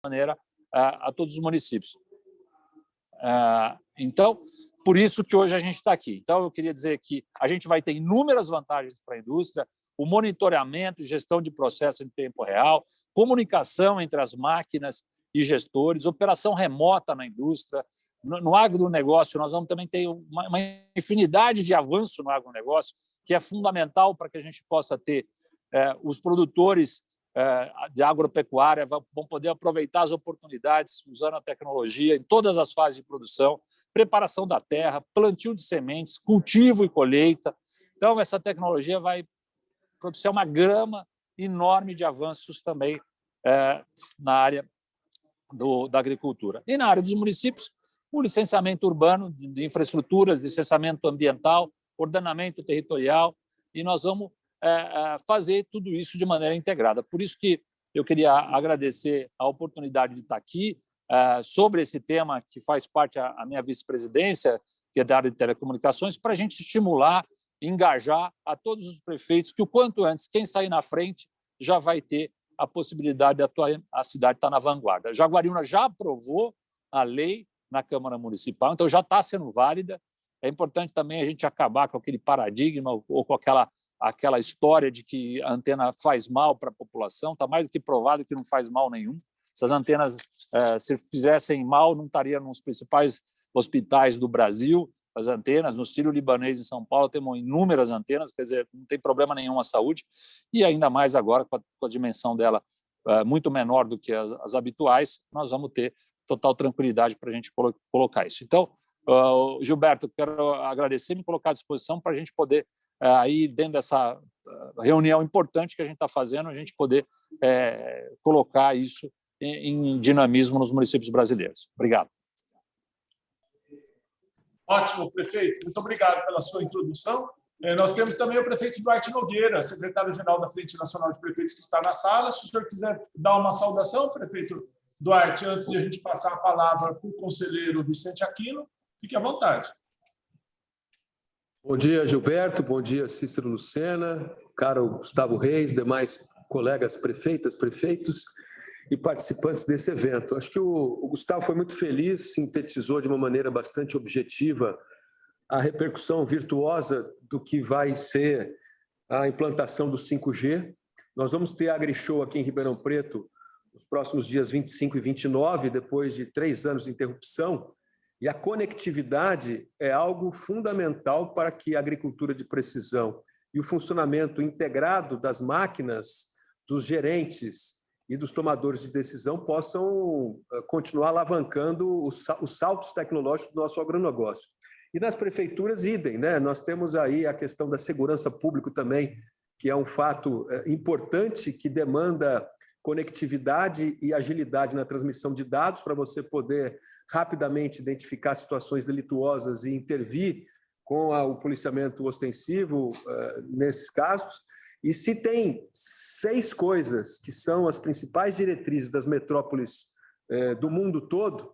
maneira a todos os municípios. Então, por isso que hoje a gente está aqui. Então, eu queria dizer que a gente vai ter inúmeras vantagens para a indústria, o monitoramento, gestão de processo em tempo real, comunicação entre as máquinas e gestores, operação remota na indústria. No agronegócio, nós vamos também ter uma infinidade de avanço no agronegócio, que é fundamental para que a gente possa ter os produtores de agropecuária vão poder aproveitar as oportunidades usando a tecnologia em todas as fases de produção, preparação da terra, plantio de sementes, cultivo e colheita. Então, essa tecnologia vai produzir uma gama enorme de avanços também na área da agricultura. E na área dos municípios, o licenciamento urbano de infraestruturas, licenciamento ambiental, ordenamento territorial, e nós vamos fazer tudo isso de maneira integrada. Por isso que eu queria agradecer a oportunidade de estar aqui sobre esse tema que faz parte da minha vice-presidência, que é da área de telecomunicações, para a gente estimular, engajar a todos os prefeitos que, o quanto antes, quem sair na frente já vai ter a possibilidade de atuar, a cidade estar na vanguarda. Jaguariúna já aprovou a lei na Câmara Municipal, então já está sendo válida. É importante também a gente acabar com aquele paradigma ou com aquela história de que a antena faz mal para a população. Está mais do que provado que não faz mal nenhum. Essas antenas, se fizessem mal, não estariam nos principais hospitais do Brasil. As antenas, no Sírio-Libanês, em São Paulo, temos inúmeras antenas, quer dizer, não tem problema nenhum à saúde, e ainda mais agora, com a dimensão dela muito menor do que as habituais, nós vamos ter total tranquilidade para a gente colocar isso. Então, Gilberto, quero agradecer e me colocar à disposição para a gente poder, aí dentro dessa reunião importante que a gente está fazendo, a gente poder colocar isso em dinamismo nos municípios brasileiros. Obrigado. Ótimo, prefeito. Muito obrigado pela sua introdução. Nós temos também o prefeito Duarte Nogueira, secretário-geral da Frente Nacional de Prefeitos, que está na sala. Se o senhor quiser dar uma saudação, prefeito Duarte, antes de a gente passar a palavra para o conselheiro Vicente Aquino, fique à vontade. Bom dia, Gilberto. Bom dia, Cícero Lucena, caro Gustavo Reis, demais colegas prefeitas, prefeitos e participantes desse evento. Acho que o Gustavo foi muito feliz, sintetizou de uma maneira bastante objetiva a repercussão virtuosa do que vai ser a implantação do 5G. Nós vamos ter a AgriShow aqui em Ribeirão Preto nos próximos dias 25 e 29, depois de 3 anos de interrupção, e a conectividade é algo fundamental para que a agricultura de precisão e o funcionamento integrado das máquinas, dos gerentes e dos tomadores de decisão possam continuar alavancando os saltos tecnológicos do nosso agronegócio. E nas prefeituras, idem, né? Nós temos aí a questão da segurança pública também, que é um fato importante que demanda conectividade e agilidade na transmissão de dados para você poder rapidamente identificar situações delituosas e intervir com o policiamento ostensivo nesses casos. E se tem 6 coisas que são as principais diretrizes das metrópoles do mundo todo,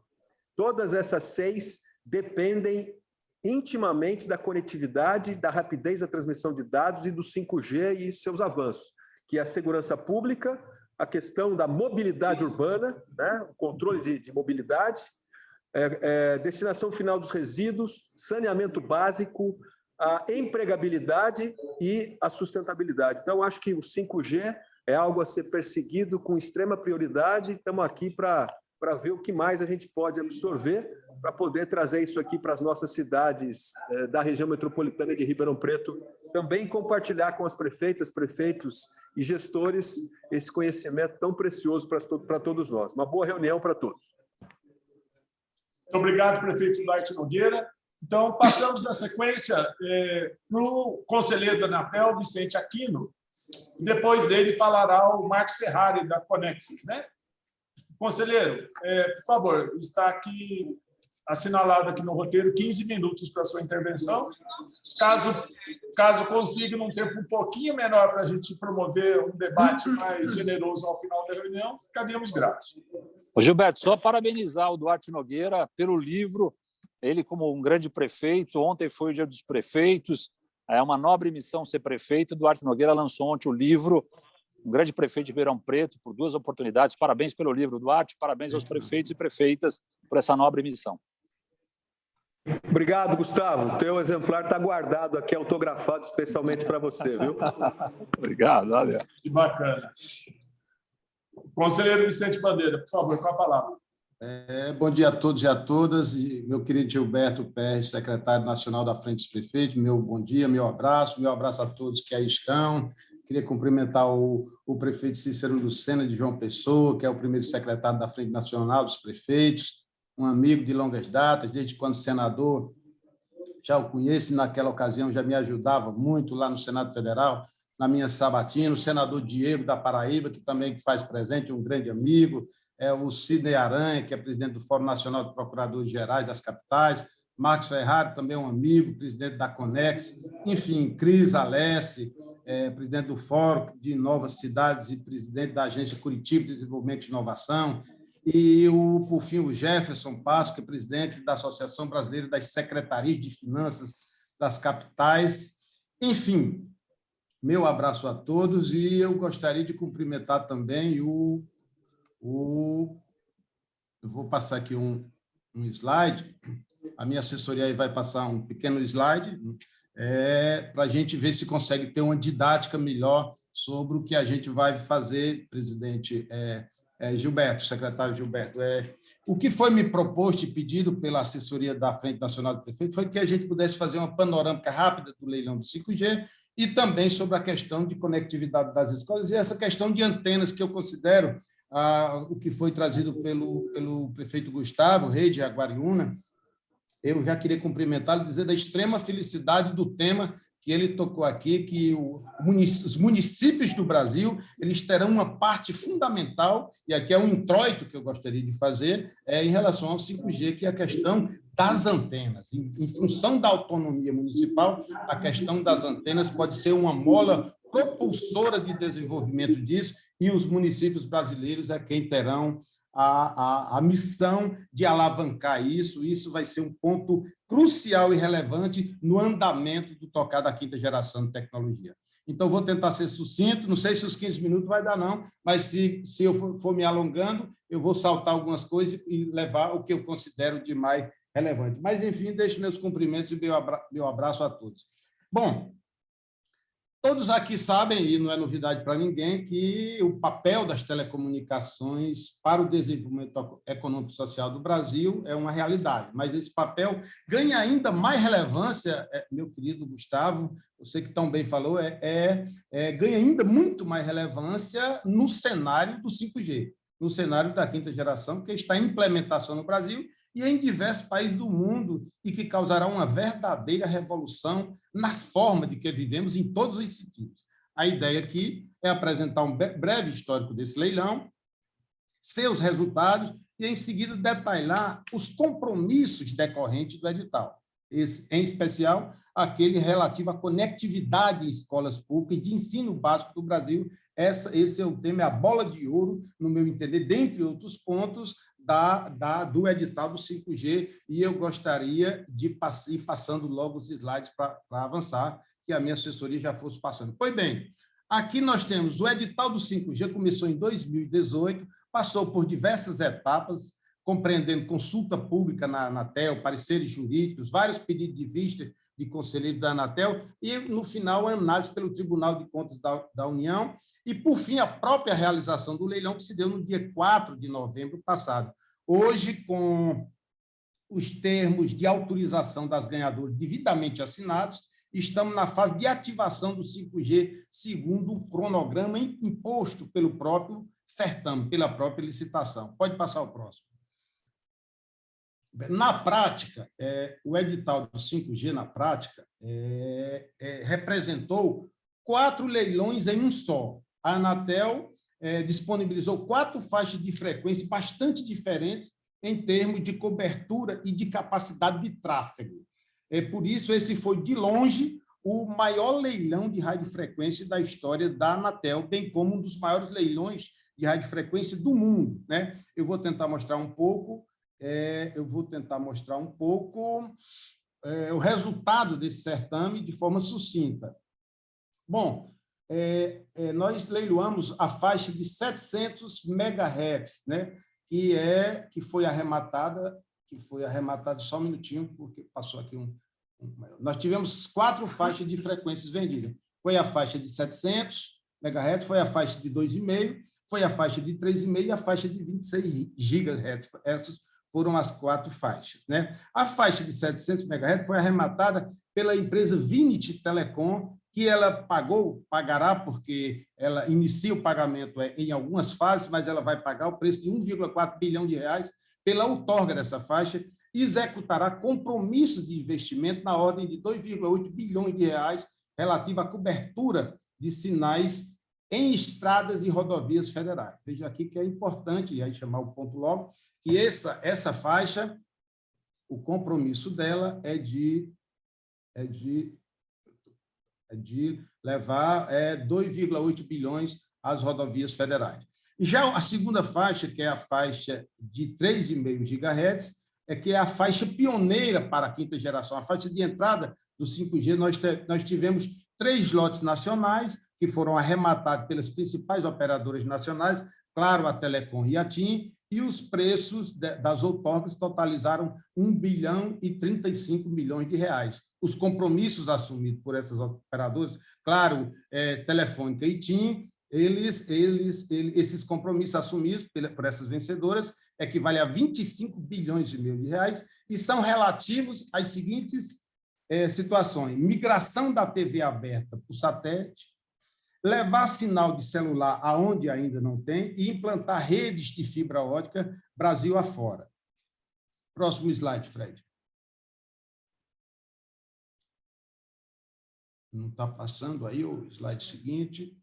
todas essas 6 dependem intimamente da conectividade, da rapidez da transmissão de dados e do 5G e seus avanços, que é a segurança pública, a questão da mobilidade urbana, né? O controle de mobilidade, destinação final dos resíduos, saneamento básico, a empregabilidade e a sustentabilidade. Então, acho que o 5G é algo a ser perseguido com extrema prioridade. Estamos aqui para ver o que mais a gente pode absorver para poder trazer isso aqui para as nossas cidades da região metropolitana de Ribeirão Preto, também compartilhar com as prefeitas, prefeitos e gestores esse conhecimento tão precioso para todos nós. Uma boa reunião para todos. Muito obrigado, prefeito Duarte Nogueira. Então, passamos na sequência para o conselheiro da Anatel, Vicente Aquino. Depois dele falará o Marcos Ferrari, da Conexis, né? Conselheiro, por favor, está aqui assinalado aqui no roteiro 15 minutos para a sua intervenção. Caso consiga, num tempo um pouquinho menor para a gente promover um debate mais generoso ao final da reunião, ficaríamos gratos. Gilberto, só parabenizar o Duarte Nogueira pelo livro. Ele, como um grande prefeito, ontem foi o Dia dos Prefeitos, é uma nobre missão ser prefeito. O Duarte Nogueira lançou ontem o livro um grande prefeito de Ribeirão Preto, por 2 oportunidades. Parabéns pelo livro, Duarte, parabéns aos prefeitos e prefeitas por essa nobre missão. Obrigado, Gustavo. Teu exemplar está guardado aqui, autografado especialmente para você, viu? Obrigado, valeu. Que bacana. Conselheiro Vicente Bandeira, por favor, com a palavra. Bom dia a todos e a todas. E meu querido Gilberto Pérez, secretário nacional da Frente dos Prefeitos, meu bom dia, meu abraço a todos que aí estão. Queria cumprimentar o prefeito Cícero Lucena, de João Pessoa, que é o primeiro secretário da Frente Nacional dos Prefeitos, um amigo de longas datas, desde quando senador, já o conheço, e naquela ocasião já me ajudava muito lá no Senado Federal, na minha sabatina, o senador Diego da Paraíba, que também faz presente, um grande amigo, o Sidney Aranha, que é presidente do Fórum Nacional de Procuradores Gerais das Capitais, Marcos Ferrari, também um amigo, presidente da Conex, enfim, Cris Alessi, presidente do Fórum de Novas Cidades e presidente da Agência Curitiba de Desenvolvimento e Inovação, e, por fim, o Jefferson Passo, que é presidente da Associação Brasileira das Secretarias de Finanças das Capitais. Enfim, meu abraço a todos e eu gostaria de cumprimentar também eu vou passar aqui um slide, a minha assessoria aí vai passar um pequeno slide para a gente ver se consegue ter uma didática melhor sobre o que a gente vai fazer, presidente Gilberto, secretário Gilberto. O que foi me proposto e pedido pela assessoria da Frente Nacional do Prefeito foi que a gente pudesse fazer uma panorâmica rápida do leilão do 5G e também sobre a questão de conectividade das escolas e essa questão de antenas que eu considero o que foi trazido pelo prefeito Gustavo Reis de Jaguariúna. Eu já queria cumprimentá-lo e dizer da extrema felicidade do tema que ele tocou aqui, que os municípios do Brasil eles terão uma parte fundamental, e aqui é um introito que eu gostaria de fazer, em relação ao 5G, que é a questão das antenas. Em função da autonomia municipal, a questão das antenas pode ser uma mola propulsora de desenvolvimento disso, e os municípios brasileiros é quem terão a missão de alavancar isso. Isso vai ser um ponto crucial e relevante no andamento do tocar da 5ª geração de tecnologia. Então, vou tentar ser sucinto, não sei se os 15 minutos vai dar, não, mas se eu for me alongando, eu vou saltar algumas coisas e levar o que eu considero de mais relevante. Mas, enfim, deixo meus cumprimentos e meu abraço a todos. Bom, todos aqui sabem, e não é novidade para ninguém, que o papel das telecomunicações para o desenvolvimento econômico e social do Brasil é uma realidade, mas esse papel ganha ainda mais relevância, meu querido Gustavo, você que tão bem falou, ganha ainda muito mais relevância no cenário do 5G, no cenário da 5ª geração, que está em implementação no Brasil e em diversos países do mundo, e que causará uma verdadeira revolução na forma de que vivemos em todos os sentidos. A ideia aqui é apresentar um breve histórico desse leilão, seus resultados, e, em seguida, detalhar os compromissos decorrentes do edital, em especial aquele relativo à conectividade em escolas públicas de ensino básico do Brasil. Esse é o tema, é a bola de ouro, no meu entender, dentre outros pontos, do edital do 5G, e eu gostaria de ir passando logo os slides para avançar, que a minha assessoria já fosse passando. Pois bem, aqui nós temos o edital do 5G, começou em 2018, passou por diversas etapas, compreendendo consulta pública na Anatel, pareceres jurídicos, vários pedidos de vista de conselheiros da Anatel, e, no final, a análise pelo Tribunal de Contas da União, e, por fim, a própria realização do leilão, que se deu no dia 4 de novembro passado. Hoje, com os termos de autorização das ganhadoras devidamente assinados, estamos na fase de ativação do 5G, segundo o cronograma imposto pelo próprio certame, pela própria licitação. Pode passar o próximo. Na prática, o edital do 5G, na prática, representou 4 leilões em um só. A Anatel disponibilizou 4 faixas de frequência bastante diferentes em termos de cobertura e de capacidade de tráfego. Por isso, esse foi, de longe, o maior leilão de radiofrequência da história da Anatel, bem como um dos maiores leilões de radiofrequência do mundo, né? Eu vou tentar mostrar um pouco, o resultado desse certame de forma sucinta. Bom, nós leiloamos a faixa de 700 MHz, né? que foi arrematada, só um minutinho, porque passou aqui nós tivemos 4 faixas de frequências vendidas. Foi a faixa de 700 MHz, foi a faixa de 2,5, foi a faixa de 3,5 e a faixa de 26 GHz. Essas foram as 4 faixas, né? A faixa de 700 MHz foi arrematada pela empresa Vinity Telecom, que ela pagará, porque ela inicia o pagamento em algumas fases, mas ela vai pagar o preço de 1,4 bilhão de reais pela outorga dessa faixa e executará compromissos de investimento na ordem de 2,8 bilhões de reais relativo à cobertura de sinais em estradas e rodovias federais. Veja aqui que é importante, e aí chamar o ponto logo, que essa faixa, o compromisso dela é de levar 2,8 bilhões às rodovias federais. Já a segunda faixa, que é a faixa de 3,5 GHz, que é a faixa pioneira para a quinta geração, a faixa de entrada do 5G. Nós tivemos 3 lotes nacionais que foram arrematados pelas principais operadoras nacionais, claro, a Telecom e a TIM, e os preços das outorgas totalizaram 1 bilhão e 35 milhões de reais. Os compromissos assumidos por essas operadoras, claro, Telefônica e TIM, esses compromissos assumidos por essas vencedoras equivalem a 25 bilhões e meio de reais e são relativos às seguintes situações: migração da TV aberta para o satélite, levar sinal de celular aonde ainda não tem e implantar redes de fibra ótica Brasil afora. Próximo slide, Fred. Não está passando aí o slide seguinte.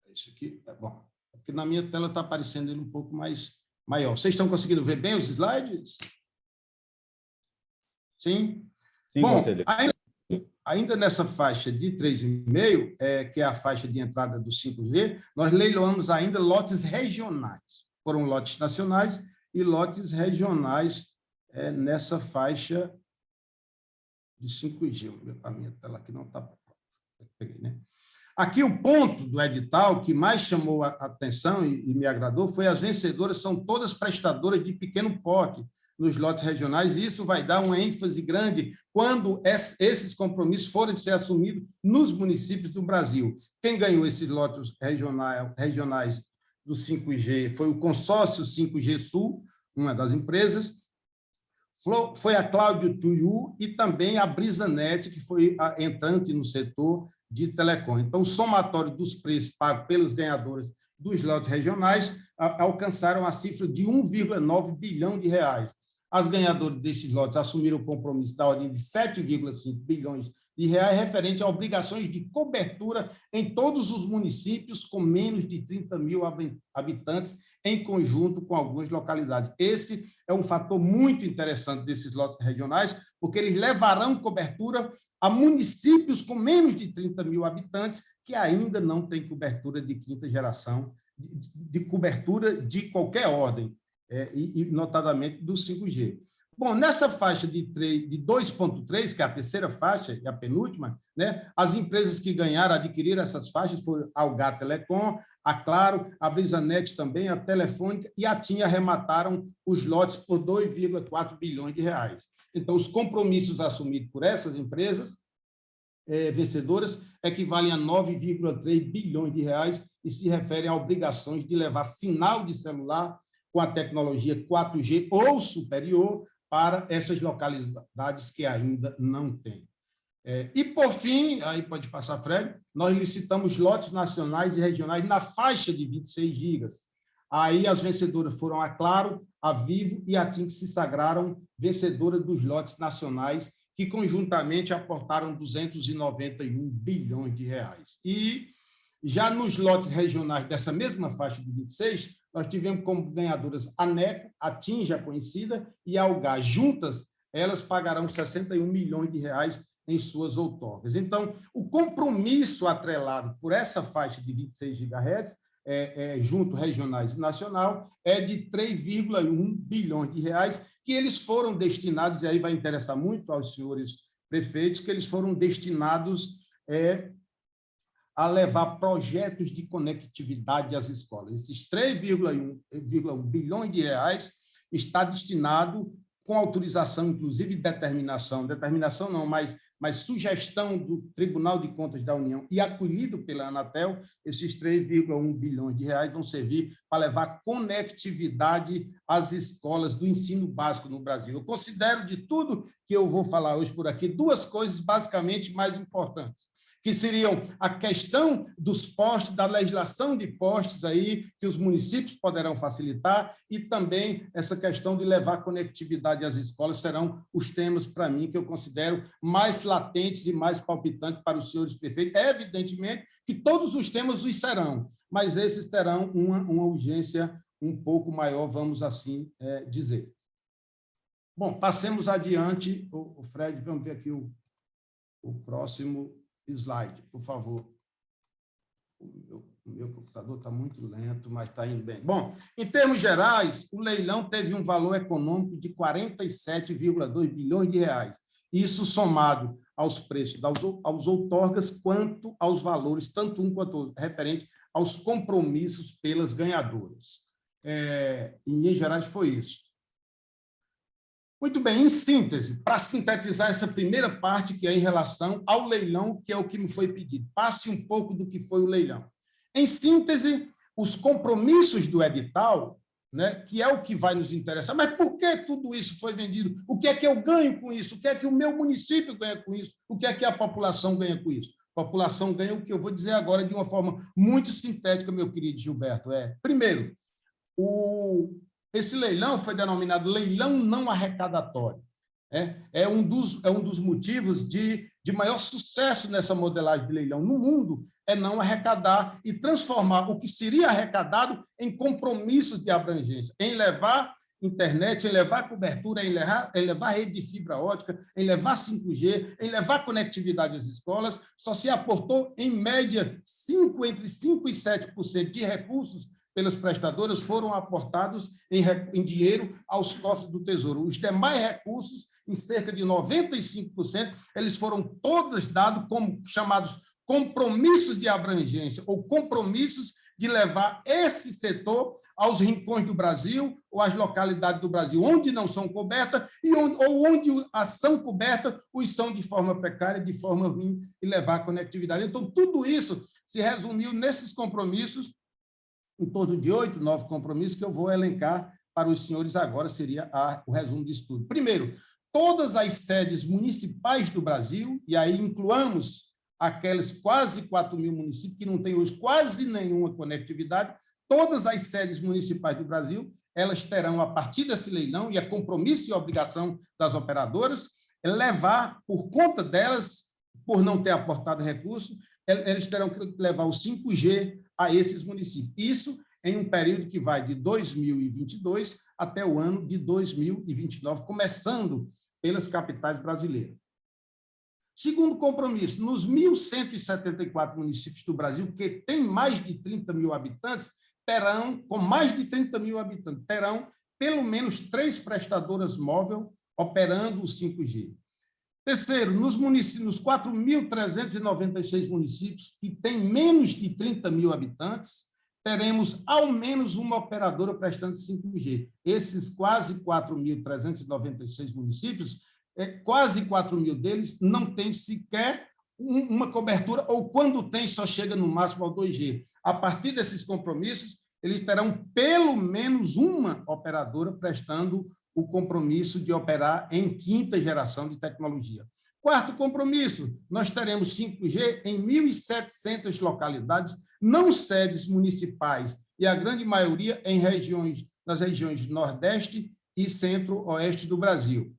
Esse aqui, bom, porque na minha tela está aparecendo ele um pouco mais maior. Vocês estão conseguindo ver bem os slides? Sim? Sim, bom, conselheiro. Ainda nessa faixa de 3,5, que é a faixa de entrada do 5G, nós leiloamos ainda lotes regionais. Foram lotes nacionais e lotes regionais nessa faixa de 5G. A minha tela aqui não está pronta. Peguei, né? Aqui o ponto do edital que mais chamou a atenção e me agradou foi as vencedoras são todas prestadoras de pequeno porte nos lotes regionais, e isso vai dar uma ênfase grande quando esses compromissos forem ser assumidos nos municípios do Brasil. Quem ganhou esses lotes regionais do 5G foi o consórcio 5G Sul, uma das empresas, foi a Cláudio Tuiu e também a Brisanet, que foi a entrante no setor de telecom. Então, o somatório dos preços pagos pelos ganhadores dos lotes regionais alcançaram a cifra de 1,9 bilhão de reais. As ganhadoras desses lotes assumiram o compromisso da ordem de 7,5 bilhões de reais referente a obrigações de cobertura em todos os municípios com menos de 30 mil habitantes, em conjunto com algumas localidades. Esse é um fator muito interessante desses lotes regionais, porque eles levarão cobertura a municípios com menos de 30 mil habitantes que ainda não têm cobertura de quinta geração, de cobertura de qualquer ordem, e notadamente do 5G. Bom, nessa faixa de 2,3, que é a terceira faixa e a penúltima, né, as empresas que ganharam, adquiriram essas faixas foram a Algar Telecom, a Claro, a Brisanet também, a Telefônica e a TIM arremataram os lotes por 2,4 bilhões de reais. Então, os compromissos assumidos por essas empresas vencedoras equivalem a 9,3 bilhões de reais e se referem a obrigações de levar sinal de celular com a tecnologia 4G ou superior para essas localidades que ainda não têm. E, por fim, aí pode passar, Fred, nós licitamos lotes nacionais e regionais na faixa de 26 gigas. Aí as vencedoras foram a Claro, a Vivo e a TIM, que se sagraram vencedoras dos lotes nacionais, que conjuntamente aportaram 291 bilhões de reais. E já nos lotes regionais dessa mesma faixa de 26, nós tivemos como ganhadoras a NECO, a TIM, já conhecida, e a Algar. Juntas, elas pagarão 61 milhões de reais em suas outorgas. Então, o compromisso atrelado por essa faixa de 26 GHz, junto regionais e nacional, é de 3,1 bilhões de reais, que eles foram destinados, e aí vai interessar muito aos senhores prefeitos, que eles foram destinados a levar projetos de conectividade às escolas. Esses 3,1 bilhões de reais está destinado, com autorização, inclusive determinação não, mas sugestão do Tribunal de Contas da União e acolhido pela Anatel, esses 3,1 bilhões de reais vão servir para levar conectividade às escolas do ensino básico no Brasil. Eu considero, de tudo que eu vou falar hoje por aqui, duas coisas basicamente mais importantes, que seriam a questão dos postes, da legislação de postes aí, que os municípios poderão facilitar, e também essa questão de levar conectividade às escolas serão os temas, para mim, que eu considero mais latentes e mais palpitantes para os senhores prefeitos. É evidentemente que todos os temas os serão, mas esses terão uma urgência um pouco maior, vamos assim dizer. Bom, passemos adiante. O Fred, vamos ver aqui o próximo slide, por favor. O meu computador está muito lento, mas está indo bem. Bom, em termos gerais, o leilão teve um valor econômico de 47,2 bilhões de reais. Isso somado aos preços aos outorgas, quanto aos valores, tanto um quanto outro, referente aos compromissos pelas ganhadoras. Em linhas gerais, foi isso. Muito bem, em síntese, para sintetizar essa primeira parte, que é em relação ao leilão, que é o que me foi pedido. Passe um pouco do que foi o leilão. Em síntese, os compromissos do edital, né, que é o que vai nos interessar. Mas por que tudo isso foi vendido? O que é que eu ganho com isso? O que é que o meu município ganha com isso? O que é que a população ganha com isso? A população ganha o que eu vou dizer agora de uma forma muito sintética, meu querido Gilberto. Primeiro, esse leilão foi denominado leilão não arrecadatório. É um dos motivos de maior sucesso nessa modelagem de leilão no mundo, é não arrecadar e transformar o que seria arrecadado em compromissos de abrangência, em levar internet, em levar cobertura, em levar rede de fibra ótica, em levar 5G, em levar conectividade às escolas. Só se aportou, em média, entre 5% e 7% de recursos pelas prestadoras foram aportados em dinheiro aos cofres do Tesouro. Os demais recursos, em cerca de 95%, eles foram todos dados como chamados compromissos de abrangência, ou compromissos de levar esse setor aos rincões do Brasil ou às localidades do Brasil, onde não são cobertas ou onde são cobertas, os são de forma precária, de forma ruim, e levar a conectividade. Então, tudo isso se resumiu nesses compromissos, em torno de 8, 9 compromissos, que eu vou elencar para os senhores agora, seria o resumo disso tudo. Primeiro, todas as sedes municipais do Brasil, e aí incluamos aqueles quase 4 mil municípios que não têm hoje quase nenhuma conectividade, todas as sedes municipais do Brasil, elas terão, a partir desse leilão, e é compromisso e obrigação das operadoras, levar, por conta delas, por não ter aportado recurso, eles terão que levar o 5G a esses municípios. Isso em um período que vai de 2022 até o ano de 2029, começando pelas capitais brasileiras. Segundo compromisso, nos 1.174 municípios do Brasil, que têm mais de 30 mil habitantes, terão pelo menos 3 prestadoras móveis operando o 5G. Terceiro, nos 4.396 municípios que têm menos de 30 mil habitantes, teremos ao menos uma operadora prestando 5G. Esses quase 4.396 municípios, quase 4 mil deles não têm sequer uma cobertura, ou quando tem, só chega no máximo ao 2G. A partir desses compromissos, eles terão pelo menos uma operadora prestando o compromisso de operar em 5ª geração de tecnologia. Quarto compromisso, nós teremos 5G em 1.700 localidades, não sedes municipais, e a grande maioria nas regiões Nordeste e Centro-Oeste do Brasil.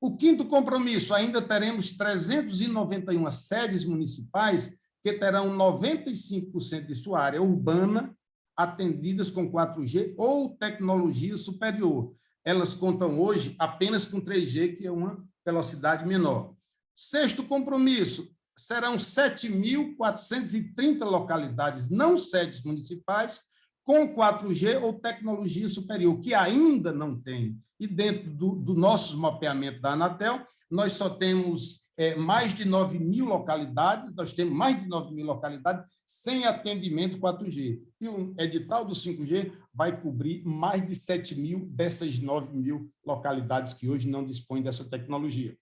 O quinto compromisso, ainda teremos 391 sedes municipais que terão 95% de sua área urbana atendidas com 4G ou tecnologia superior. Elas contam hoje apenas com 3G, que é uma velocidade menor. Sexto compromisso, serão 7.430 localidades não sedes municipais com 4G ou tecnologia superior, que ainda não tem. E dentro do nosso mapeamento da Anatel, nós só temos mais de 9.000 localidades, nós temos mais de 9.000 localidades sem atendimento 4G. E o edital do 5G vai cobrir mais de 7.000 dessas 9.000 localidades que hoje não dispõem dessa tecnologia.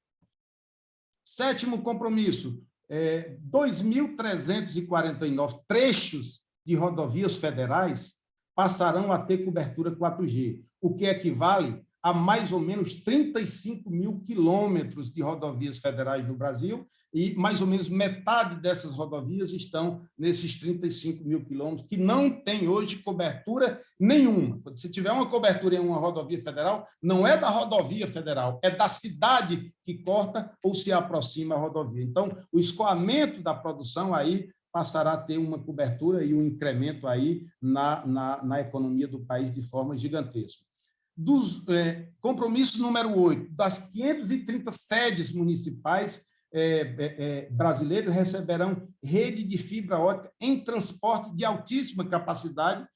Sétimo compromisso, 2.349 trechos de rodovias federais passarão a ter cobertura 4G, o que equivale a mais ou menos 35.000 quilômetros de rodovias federais no Brasil, e mais ou menos metade dessas rodovias estão nesses 35.000 quilômetros, que não tem hoje cobertura nenhuma. Se tiver uma cobertura em uma rodovia federal, não é da rodovia federal, é da cidade que corta ou se aproxima à rodovia. Então, o escoamento da produção aí passará a ter uma cobertura e um incremento aí na economia do país de forma gigantesca. Compromisso número 8, das 530 sedes municipais brasileiras receberão rede de fibra ótica em transporte de altíssima capacidade,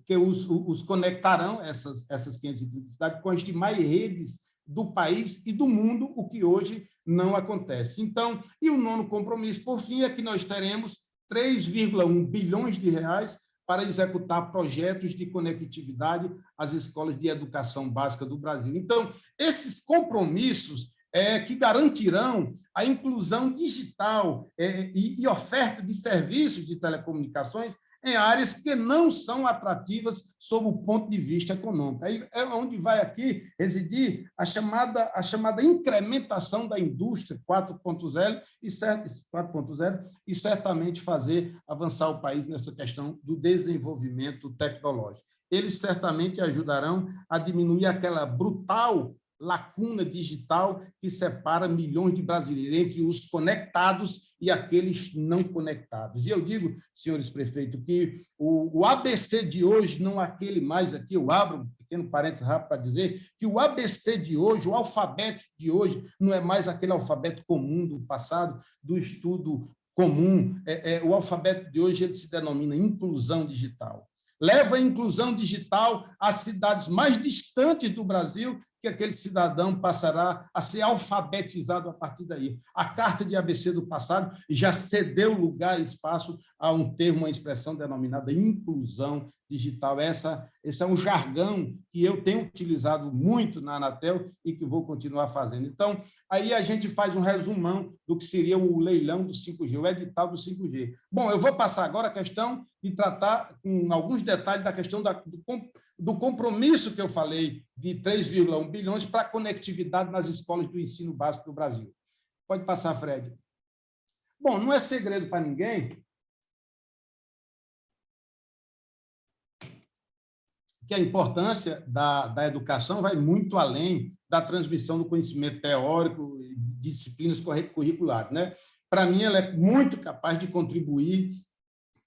que os conectarão, essas 530 cidades, com as demais redes do país e do mundo, o que hoje não acontece. Então, e o nono compromisso, por fim, é que nós teremos 3,1 bilhões de reais para executar projetos de conectividade às escolas de educação básica do Brasil. Então, esses compromissos que garantirão a inclusão digital e oferta de serviços de telecomunicações em áreas que não são atrativas sob o ponto de vista econômico. Aí é onde vai aqui residir a chamada incrementação da indústria 4.0 e certamente fazer avançar o país nessa questão do desenvolvimento tecnológico. Eles certamente ajudarão a diminuir aquela brutal lacuna digital que separa milhões de brasileiros entre os conectados e aqueles não conectados. E eu digo, senhores prefeitos, que o ABC de hoje, não aquele mais aqui, eu abro um pequeno parênteses rápido para dizer que o ABC de hoje, o alfabeto de hoje, não é mais aquele alfabeto comum do passado, do estudo comum. O alfabeto de hoje ele se denomina inclusão digital. Leva a inclusão digital às cidades mais distantes do Brasil, que aquele cidadão passará a ser alfabetizado a partir daí. A carta de ABC do passado já cedeu lugar e espaço a um termo, uma expressão denominada inclusão digital. Esse é um jargão que eu tenho utilizado muito na Anatel e que vou continuar fazendo. Então, aí a gente faz um resumão do que seria o leilão do 5G, o edital do 5G. Bom, eu vou passar agora a questão de tratar com alguns detalhes da questão do compromisso que eu falei de 3,1 bilhões para a conectividade nas escolas do ensino básico do Brasil. Pode passar, Fred. Bom, não é segredo para ninguém que a importância da educação vai muito além da transmissão do conhecimento teórico e disciplinas curriculares, né? Para mim, ela é muito capaz de contribuir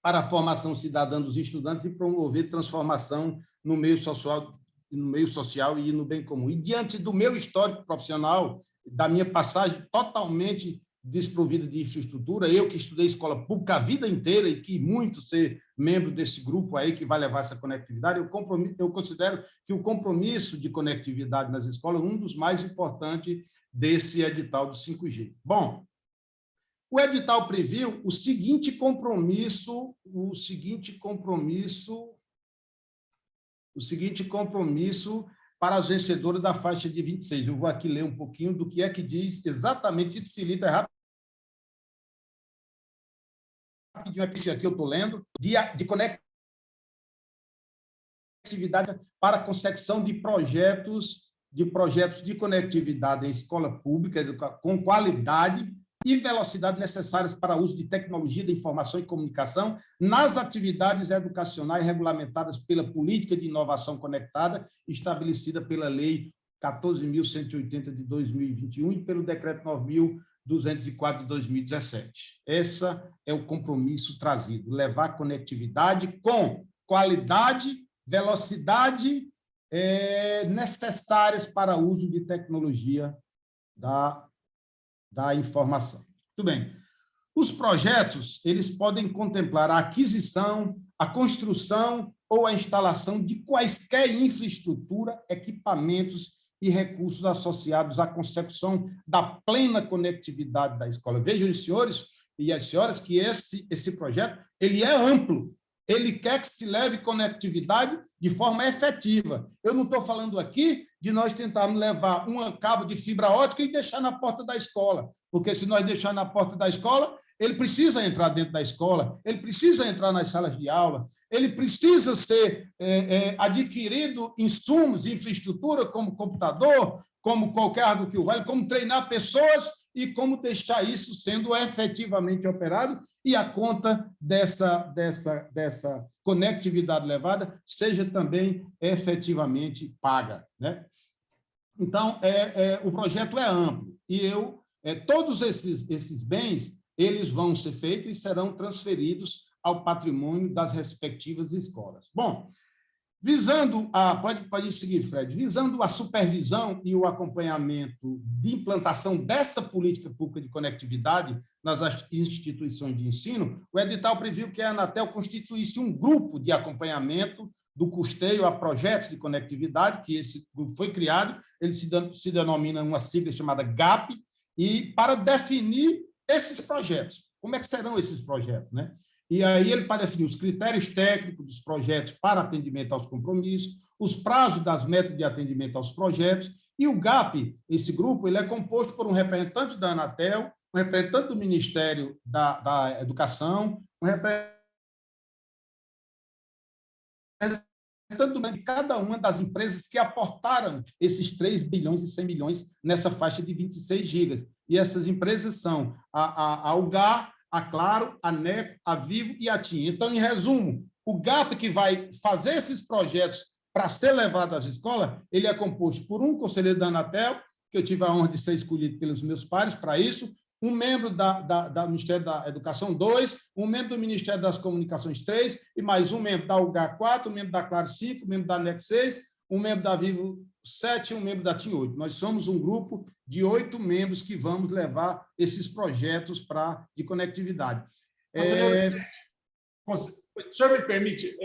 para a formação cidadã dos estudantes e promover transformação no meio social e no bem comum. E diante do meu histórico profissional, da minha passagem totalmente desprovida de infraestrutura, eu que estudei escola pública a vida inteira e que muito ser membro desse grupo aí que vai levar essa conectividade, eu considero que o compromisso de conectividade nas escolas é um dos mais importantes desse edital do 5G. Bom, o edital previu o seguinte compromisso para as vencedoras da faixa de 26. Eu vou aqui ler um pouquinho do que é que diz exatamente, se facilita rapidinho aqui eu estou lendo, de conectividade para a consecução de projetos de conectividade em escola pública com qualidade e velocidade necessárias para o uso de tecnologia de informação e comunicação nas atividades educacionais regulamentadas pela Política de Inovação Conectada, estabelecida pela Lei 14.180 de 2021 e pelo Decreto 9.204 de 2017. Esse é o compromisso trazido, levar conectividade com qualidade, velocidade necessárias para o uso de tecnologia da informação. Muito bem. Os projetos, eles podem contemplar a aquisição, a construção ou a instalação de quaisquer infraestrutura, equipamentos e recursos associados à consecução da plena conectividade da escola. Vejam, os senhores e as senhoras, que esse projeto ele é amplo. Ele quer que se leve conectividade de forma efetiva. Eu não estou falando aqui de nós tentarmos levar um cabo de fibra ótica e deixar na porta da escola, porque se nós deixar na porta da escola, ele precisa entrar dentro da escola, ele precisa entrar nas salas de aula, ele precisa ser adquirido insumos, infraestrutura, como computador, como qualquer algo que o vale, como treinar pessoas e como deixar isso sendo efetivamente operado e a conta dessa conectividade levada seja também efetivamente paga, né? Então, o projeto é amplo e todos esses bens eles vão ser feitos e serão transferidos ao patrimônio das respectivas escolas. Bom, visando pode seguir, Fred, visando a supervisão e o acompanhamento de implantação dessa política pública de conectividade nas instituições de ensino, o edital previu que a Anatel constituísse um grupo de acompanhamento do custeio a projetos de conectividade, que esse grupo foi criado, ele se denomina uma sigla chamada GAP, e para definir esses projetos. Como é que serão esses projetos, né? E aí ele para definir os critérios técnicos dos projetos para atendimento aos compromissos, os prazos das metas de atendimento aos projetos, e o GAP, esse grupo, ele é composto por um representante da Anatel, um representante do Ministério da Educação, um representante de cada uma das empresas que aportaram esses 3 bilhões e 100 milhões nessa faixa de 26 gigas. E essas empresas são a UGA, a Claro, a NECO, a Vivo e a TIM. Então, em resumo, o GAP que vai fazer esses projetos para ser levado às escolas, ele é composto por um conselheiro da Anatel, que eu tive a honra de ser escolhido pelos meus pares para isso, um membro do Ministério da Educação, 2, um membro do Ministério das Comunicações, 3, e mais um membro da UGA, 4, um membro da Claro, 5, um membro da NECO, 6, um membro da Vivo, 7, e um membro da TIM, 8. Nós somos um grupo de 8 membros que vamos levar esses projetos de conectividade. Senhor Vicente, o senhor me permite,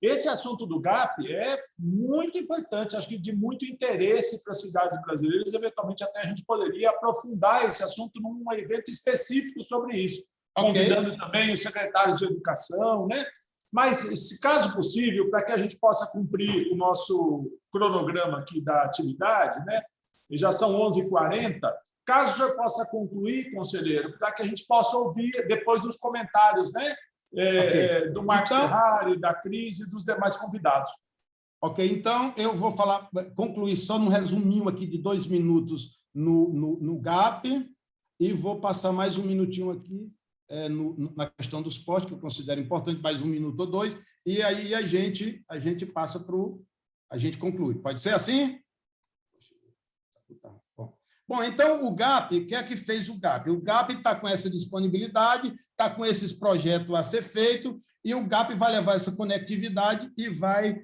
esse assunto do GAP é muito importante, acho que de muito interesse para as cidades brasileiras, eventualmente até a gente poderia aprofundar esse assunto num evento específico sobre isso, convidando também os secretários de educação, né? Mas, se caso possível, para que a gente possa cumprir o nosso cronograma aqui da atividade, né? E já são 11h40, caso o senhor possa concluir, conselheiro, para que a gente possa ouvir depois os comentários, né? Do Marcos Ferrari, da Cris e dos demais convidados. Ok, então eu vou concluir só num resuminho aqui de 2 minutos no GAP e vou passar mais um minutinho aqui na questão dos postos, que eu considero importante, mais 1 minuto ou 2, e aí a gente passa para a gente conclui. Pode ser assim? Bom, então, o GAP, o que é que fez o GAP? O GAP está com essa disponibilidade, está com esses projetos a ser feito, e o GAP vai levar essa conectividade e vai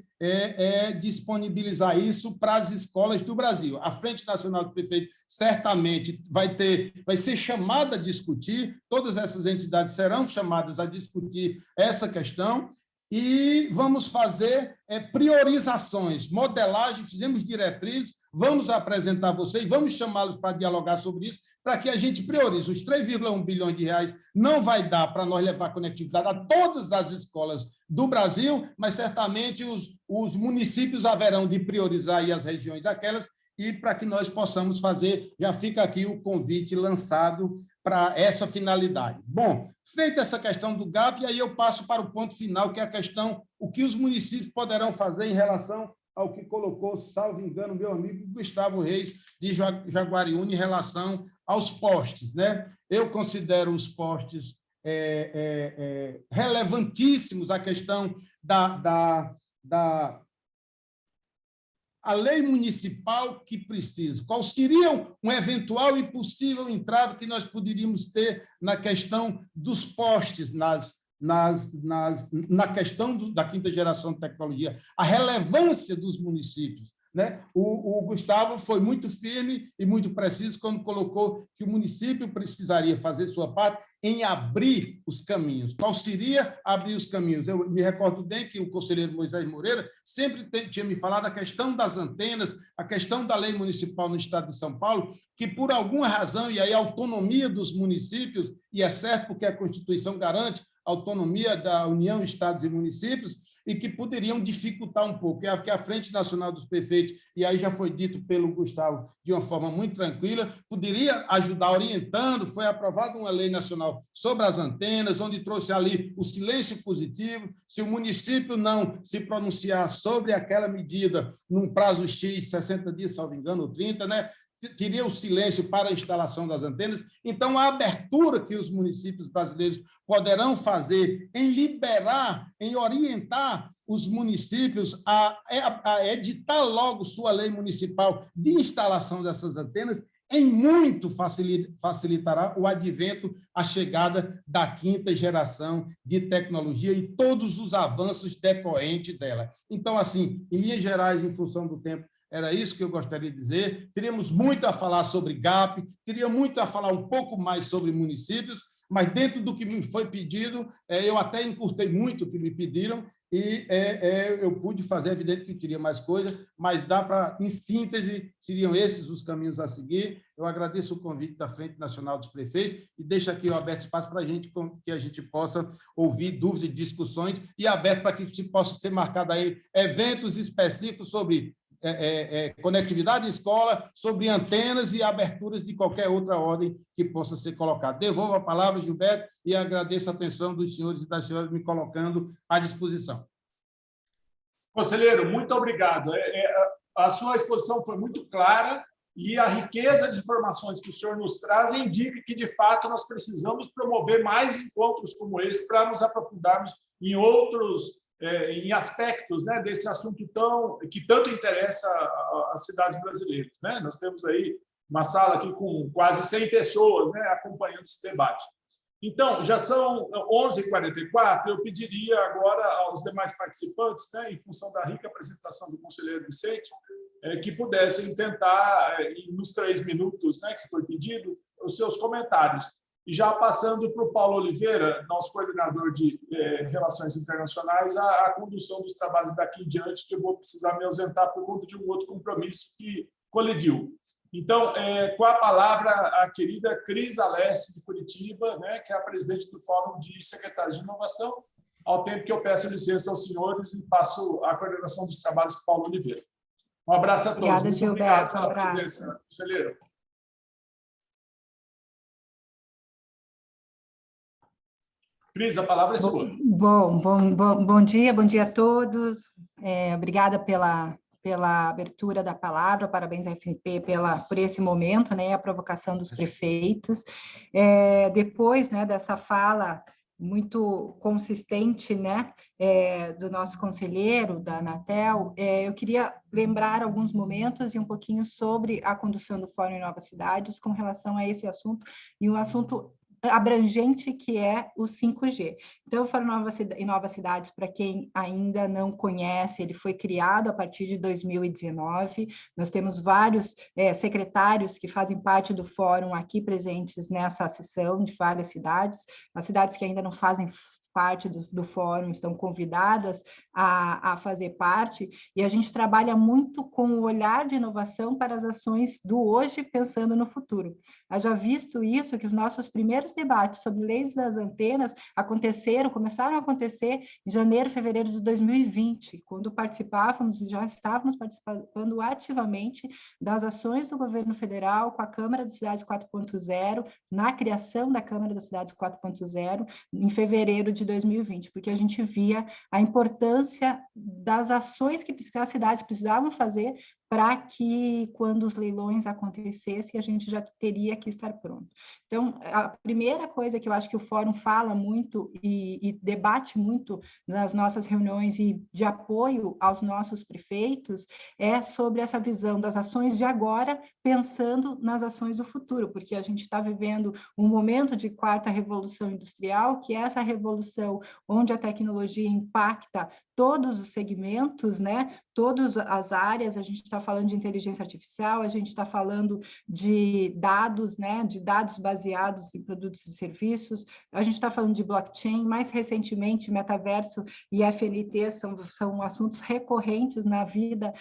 disponibilizar isso para as escolas do Brasil. A Frente Nacional do Prefeito certamente vai ser chamada a discutir, todas essas entidades serão chamadas a discutir essa questão, e vamos fazer priorizações, modelagem, fizemos diretrizes, vamos apresentar a vocês, vamos chamá-los para dialogar sobre isso, para que a gente priorize. Os 3,1 bilhões de reais não vai dar para nós levar conectividade a todas as escolas do Brasil, mas certamente os municípios haverão de priorizar aí as regiões aquelas, e para que nós possamos fazer, já fica aqui o convite lançado para essa finalidade. Bom, feita essa questão do GAP, aí eu passo para o ponto final, que é a questão, o que os municípios poderão fazer em relação ao que colocou, salvo engano, meu amigo Gustavo Reis, de Jaguariúna, em relação aos postes, né? Eu considero os postes relevantíssimos, a questão a lei municipal que precisa. Qual seria um eventual e possível entrave que nós poderíamos ter na questão dos postes, na questão da quinta geração de tecnologia, a relevância dos municípios, né? O Gustavo foi muito firme e muito preciso quando colocou que o município precisaria fazer sua parte em abrir os caminhos. Qual seria abrir os caminhos? Eu me recordo bem que o conselheiro Moisés Moreira sempre tinha me falado a questão das antenas, a questão da lei municipal no estado de São Paulo, que por alguma razão, e aí a autonomia dos municípios, e é certo porque a Constituição garante a autonomia da União, Estados e Municípios, e que poderiam dificultar um pouco. É que a Frente Nacional dos Prefeitos, e aí já foi dito pelo Gustavo de uma forma muito tranquila, poderia ajudar orientando. Foi aprovada uma lei nacional sobre as antenas, onde trouxe ali o silêncio positivo. Se o município não se pronunciar sobre aquela medida num prazo X, 60 dias, salvo engano, ou 30, né? Teria o silêncio para a instalação das antenas. Então, a abertura que os municípios brasileiros poderão fazer em liberar, em orientar os municípios a editar logo sua lei municipal de instalação dessas antenas, em muito facilitará o advento, a chegada da 5ª geração de tecnologia e todos os avanços decorrentes dela. Então, assim, em linhas gerais, em função do tempo, era isso que eu gostaria de dizer. Teríamos muito a falar sobre GAP, teria muito a falar um pouco mais sobre municípios, mas dentro do que me foi pedido, eu até encurtei muito o que me pediram e eu pude fazer, evidente que teria mais coisa, mas dá para, em síntese, seriam esses os caminhos a seguir. Eu agradeço o convite da Frente Nacional dos Prefeitos e deixo aqui o aberto espaço para que a gente possa ouvir dúvidas e discussões e aberto para que se possa ser marcado aí eventos específicos sobre conectividade em escola, sobre antenas e aberturas de qualquer outra ordem que possa ser colocada. Devolvo a palavra, Gilberto, e agradeço a atenção dos senhores e das senhoras me colocando à disposição. Conselheiro, muito obrigado. A sua exposição foi muito clara e a riqueza de informações que o senhor nos traz indica que, de fato, nós precisamos promover mais encontros como esse para nos aprofundarmos em outros em aspectos, né, desse assunto que tanto interessa às cidades brasileiras, né? Nós temos aí uma sala aqui com quase 100 pessoas, né, acompanhando esse debate. Então, já são 11h44, eu pediria agora aos demais participantes, né, em função da rica apresentação do conselheiro Vicente, que pudessem tentar, nos 3 minutos, né, que foi pedido, os seus comentários. E já passando para o Paulo Oliveira, nosso coordenador de Relações Internacionais, a condução dos trabalhos daqui em diante, que eu vou precisar me ausentar por conta de um outro compromisso que colidiu. Então, com a palavra, a querida Cris Alessi, de Curitiba, né, que é a presidente do Fórum de Secretários de Inovação, ao tempo que eu peço licença aos senhores e passo a coordenação dos trabalhos para o Paulo Oliveira. Um abraço a todos. Obrigada, muito Gilberto. Obrigado pela presença, conselheiro. Cris, a palavra é sua. Bom dia a todos. Obrigada pela abertura da palavra, parabéns à FNP por esse momento, né, a provocação dos prefeitos. Depois, né, dessa fala muito consistente, né, do nosso conselheiro, da Anatel, eu queria lembrar alguns momentos e um pouquinho sobre a condução do Fórum Novas Cidades com relação a esse assunto, e um assunto abrangente que é o 5G. Então, o Fórum Novas Cidades, para quem ainda não conhece, ele foi criado a partir de 2019. Nós temos vários secretários que fazem parte do fórum aqui presentes nessa sessão de várias cidades. As cidades que ainda não fazem parte do fórum estão convidadas a fazer parte, e a gente trabalha muito com o olhar de inovação para as ações do hoje, pensando no futuro. Haja visto isso, que os nossos primeiros debates sobre leis das antenas começaram a acontecer em janeiro, fevereiro de 2020, quando já estávamos participando ativamente das ações do governo federal com a Câmara das Cidades 4.0, na criação da Câmara das Cidades 4.0, em fevereiro de 2020, porque a gente via a importância das ações que as cidades precisavam fazer para que, quando os leilões acontecessem, a gente já teria que estar pronto. Então, a primeira coisa que eu acho que o Fórum fala muito e debate muito nas nossas reuniões e de apoio aos nossos prefeitos é sobre essa visão das ações de agora, pensando nas ações do futuro, porque a gente está vivendo um momento de 4ª revolução industrial, que é essa revolução onde a tecnologia impacta todos os segmentos, né? Todas as áreas. A gente está está falando de inteligência artificial, a gente está falando de dados, né, de dados baseados em produtos e serviços, a gente está falando de blockchain, mais recentemente, metaverso e FNT são assuntos recorrentes na vida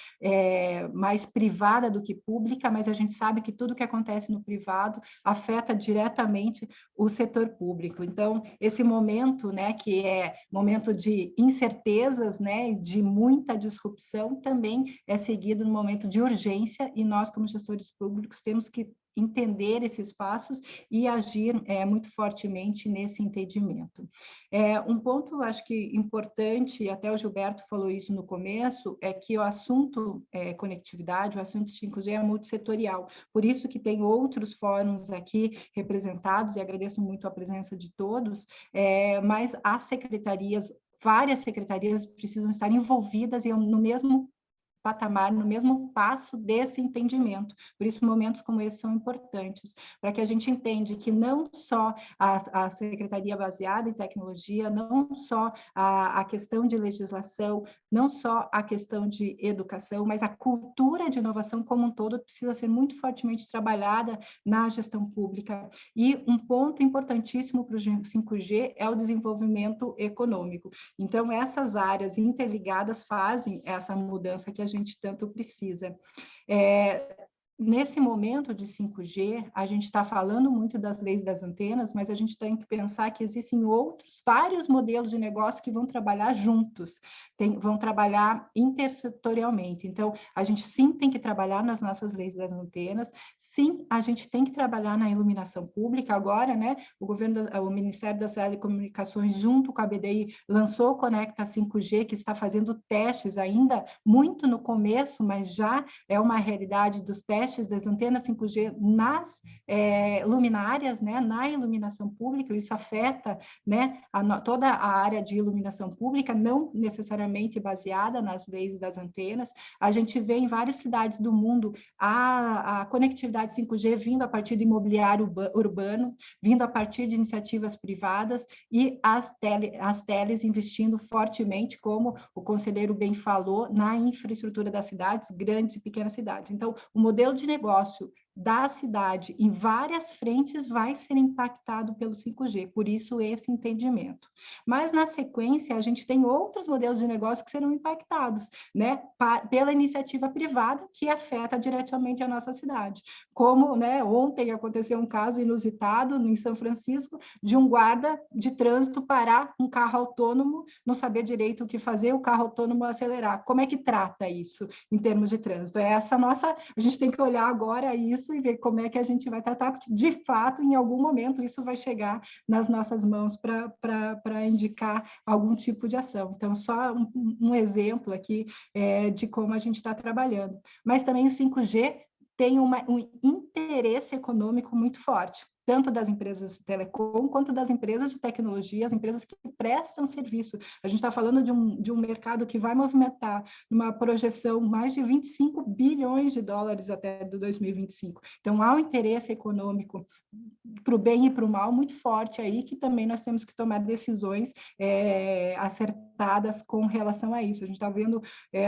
mais privada do que pública, mas a gente sabe que tudo que acontece no privado afeta diretamente o setor público. Então, esse momento, né, que é momento de incertezas, né, de muita disrupção, também é seguido no momento de urgência, e nós, como gestores públicos, temos que entender esses passos e agir muito fortemente nesse entendimento. Um ponto, acho que importante, até o Gilberto falou isso no começo, é que o assunto conectividade, o assunto 5G é multissetorial, por isso que tem outros fóruns aqui representados, e agradeço muito a presença de todos, mas as secretarias, várias secretarias precisam estar envolvidas no mesmo patamar, no mesmo passo desse entendimento. Por isso, momentos como esse são importantes, para que a gente entenda que não só a secretaria baseada em tecnologia, não só a questão de legislação, não só a questão de educação, mas a cultura de inovação como um todo precisa ser muito fortemente trabalhada na gestão pública. E um ponto importantíssimo para o 5G é o desenvolvimento econômico. Então, essas áreas interligadas fazem essa mudança que a gente tanto precisa. Nesse momento de 5G, a gente está falando muito das leis das antenas, mas a gente tem que pensar que existem vários modelos de negócio que vão trabalhar juntos, vão trabalhar intersetorialmente. Então, a gente sim tem que trabalhar nas nossas leis das antenas, sim, a gente tem que trabalhar na iluminação pública. Agora, né, o Ministério das Telecomunicações, junto com a BDI, lançou o Conecta 5G, que está fazendo testes ainda muito no começo, mas já é uma realidade dos testes das antenas 5G nas luminárias, né, na iluminação pública. Isso afeta, né, toda a área de iluminação pública, não necessariamente baseada nas leis das antenas. A gente vê em várias cidades do mundo a conectividade 5G vindo a partir do imobiliário urbano, vindo a partir de iniciativas privadas, e as teles investindo fortemente, como o conselheiro bem falou, na infraestrutura das cidades, grandes e pequenas cidades. Então, o modelo de negócio da cidade em várias frentes vai ser impactado pelo 5G, por isso esse entendimento. Mas, na sequência, a gente tem outros modelos de negócio que serão impactados, né, pela iniciativa privada, que afeta diretamente a nossa cidade. Como, né, ontem aconteceu um caso inusitado em São Francisco, de um guarda de trânsito parar um carro autônomo, não saber direito o que fazer, o carro autônomo acelerar. Como é que trata isso em termos de trânsito? A gente tem que olhar agora isso e ver como é que a gente vai tratar, porque, de fato, em algum momento, isso vai chegar nas nossas mãos para indicar algum tipo de ação. Então, só um exemplo aqui de como a gente está trabalhando. Mas também o 5G tem um interesse econômico muito forte, tanto das empresas de telecom, quanto das empresas de tecnologia, as empresas que prestam serviço. A gente está falando de um mercado que vai movimentar uma projeção mais de 25 bilhões de dólares até 2025. Então, há um interesse econômico para o bem e para o mal muito forte aí, que também nós temos que tomar decisões acertadas com relação a isso. A gente está vendo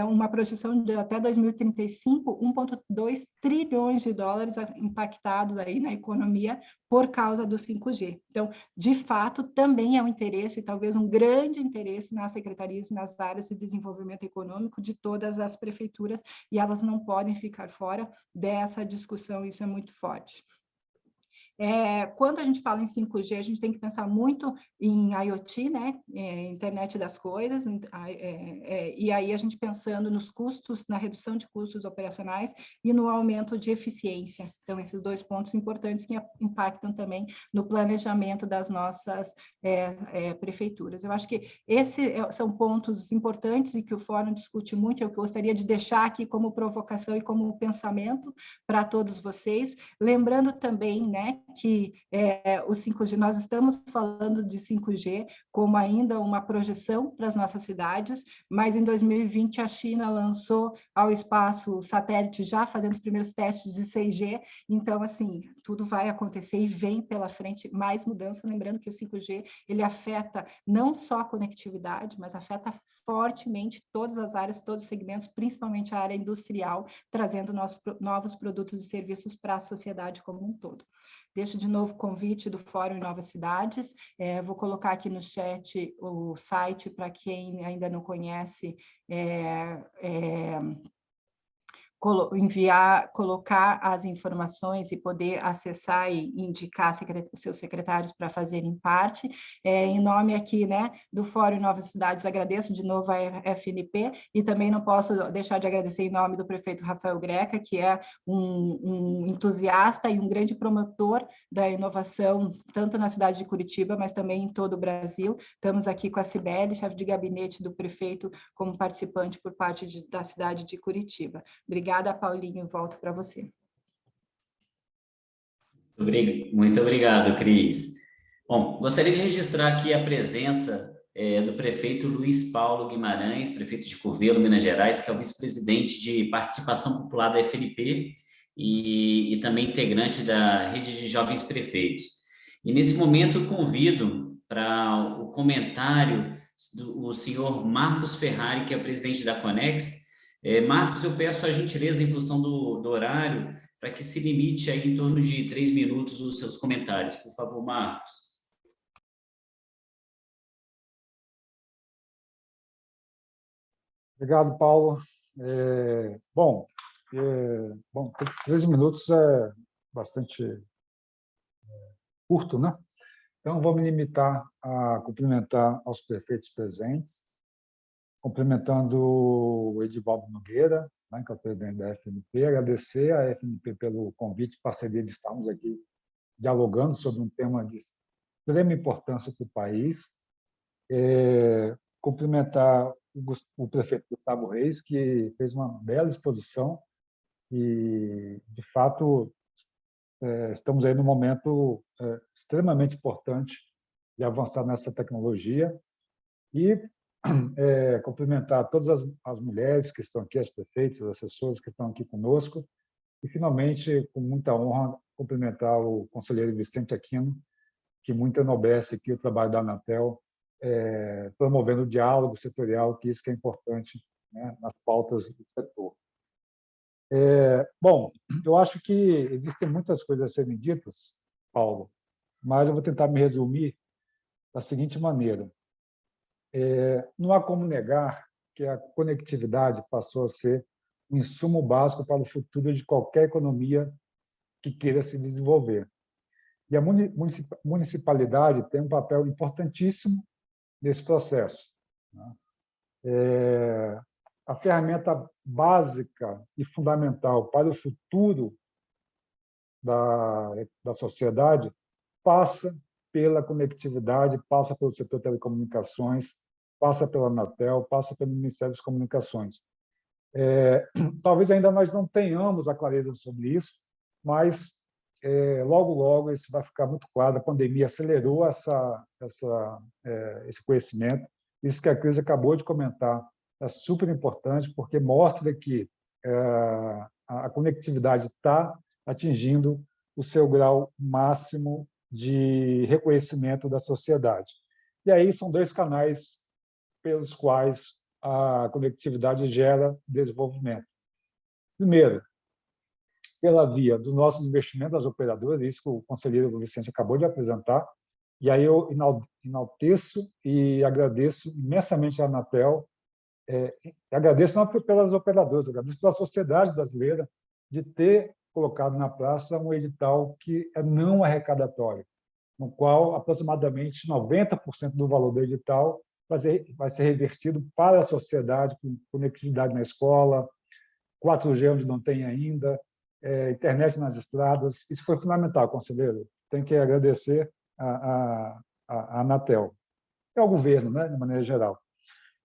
uma projeção de até 2035, 1,2 trilhões de dólares impactados aí na economia por causa do 5G. Então, de fato, também é um interesse, talvez um grande interesse nas secretarias e nas áreas de desenvolvimento econômico de todas as prefeituras, e elas não podem ficar fora dessa discussão, isso é muito forte. Quando a gente fala em 5G, a gente tem que pensar muito em IoT, né? Internet das coisas, e aí a gente pensando nos custos, na redução de custos operacionais e no aumento de eficiência. Então, esses dois pontos importantes que impactam também no planejamento das nossas prefeituras. Eu acho que esses são pontos importantes e que o Fórum discute muito, eu gostaria de deixar aqui como provocação e como pensamento para todos vocês, lembrando também, né, que o 5G, nós estamos falando de 5G como ainda uma projeção para as nossas cidades, mas em 2020 a China lançou ao espaço satélite já fazendo os primeiros testes de 6G, então, assim, tudo vai acontecer e vem pela frente mais mudança, lembrando que o 5G, ele afeta não só a conectividade, mas afeta fortemente todas as áreas, todos os segmentos, principalmente a área industrial, trazendo novos produtos e serviços para a sociedade como um todo. Deixo de novo o convite do Fórum Novas Cidades, vou colocar aqui no chat o site para quem ainda não conhece, colocar as informações e poder acessar e indicar os seus secretários para fazerem parte. Em nome aqui, né, do Fórum Novas Cidades, agradeço de novo a FNP e também não posso deixar de agradecer em nome do prefeito Rafael Greca, que é um entusiasta e um grande promotor da inovação, tanto na cidade de Curitiba, mas também em todo o Brasil. Estamos aqui com a Cibele, chefe de gabinete do prefeito, como participante por parte da cidade de Curitiba. Obrigada, Paulinho. Volto para você. Muito obrigado, Cris. Bom, gostaria de registrar aqui a presença do prefeito Luiz Paulo Guimarães, prefeito de Covelo, Minas Gerais, que é o vice-presidente de participação popular da FNP e também integrante da rede de jovens prefeitos. E nesse momento convido para o comentário do senhor Marcos Ferrari, que é presidente da Conex. Marcos, eu peço a gentileza, em função do horário, para que se limite aí em torno de 3 minutos os seus comentários. Por favor, Marcos. Obrigado, Paulo. Bom, 3 minutos é bastante curto, né? Então, vou me limitar a cumprimentar aos prefeitos presentes, cumprimentando o Edivaldo Nogueira, né, que é o presidente da FNP, agradecer à FNP pelo convite e parceria de estarmos aqui dialogando sobre um tema de extrema importância para o país. Cumprimentar o prefeito Gustavo Reis, que fez uma bela exposição e, de fato, estamos aí num momento extremamente importante de avançar nessa tecnologia e cumprimentar todas as mulheres que estão aqui, as prefeitas, as assessoras que estão aqui conosco e, finalmente, com muita honra, cumprimentar o conselheiro Vicente Aquino, que muito enobrece aqui o trabalho da Anatel, promovendo o diálogo setorial, que isso que é importante, né, nas pautas do setor. Bom, eu acho que existem muitas coisas a serem ditas, Paulo, mas eu vou tentar me resumir da seguinte maneira. Não há como negar que a conectividade passou a ser um insumo básico para o futuro de qualquer economia que queira se desenvolver. E a municipalidade tem um papel importantíssimo nesse processo. A ferramenta básica e fundamental para o futuro da sociedade passa pela conectividade, passa pelo setor de telecomunicações, passa pela Anatel, passa pelo Ministério das Comunicações. Talvez ainda nós não tenhamos a clareza sobre isso, mas logo, logo isso vai ficar muito claro. A pandemia acelerou esse conhecimento. Isso que a Cris acabou de comentar é super importante, porque mostra que a conectividade está atingindo o seu grau máximo de reconhecimento da sociedade. E aí são 2 canais pelos quais a conectividade gera desenvolvimento. Primeiro, pela via dos nossos investimentos das operadoras, isso que o conselheiro Vicente acabou de apresentar, e aí eu enalteço e agradeço imensamente a Anatel, agradeço não pelas operadoras, agradeço pela sociedade brasileira de ter colocado na praça um edital que é não arrecadatório, no qual aproximadamente 90% do valor do edital vai ser revertido para a sociedade, com conectividade na escola, 4G onde não tem ainda, internet nas estradas. Isso foi fundamental, conselheiro. Tenho que agradecer a Anatel e ao governo, né, de maneira geral.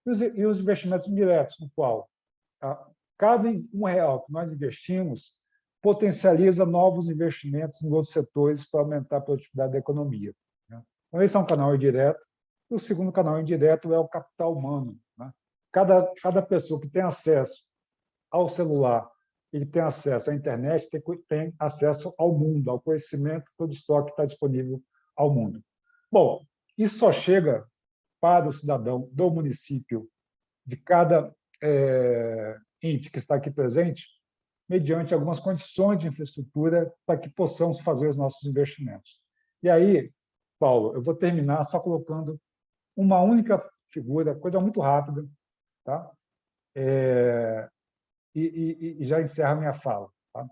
E os investimentos indiretos, no qual cada R$1 que nós investimos potencializa novos investimentos em outros setores para aumentar a produtividade da economia. Então, esse é um canal indireto. O segundo canal indireto é o capital humano. Cada pessoa que tem acesso ao celular e que tem acesso à internet tem acesso ao mundo, ao conhecimento, todo estoque está disponível ao mundo. Bom, isso só chega para o cidadão do município, de cada ente que está aqui presente, mediante algumas condições de infraestrutura para que possamos fazer os nossos investimentos. E aí, Paulo, eu vou terminar só colocando uma única figura, coisa muito rápida, tá? E já encerro a minha fala. Tá?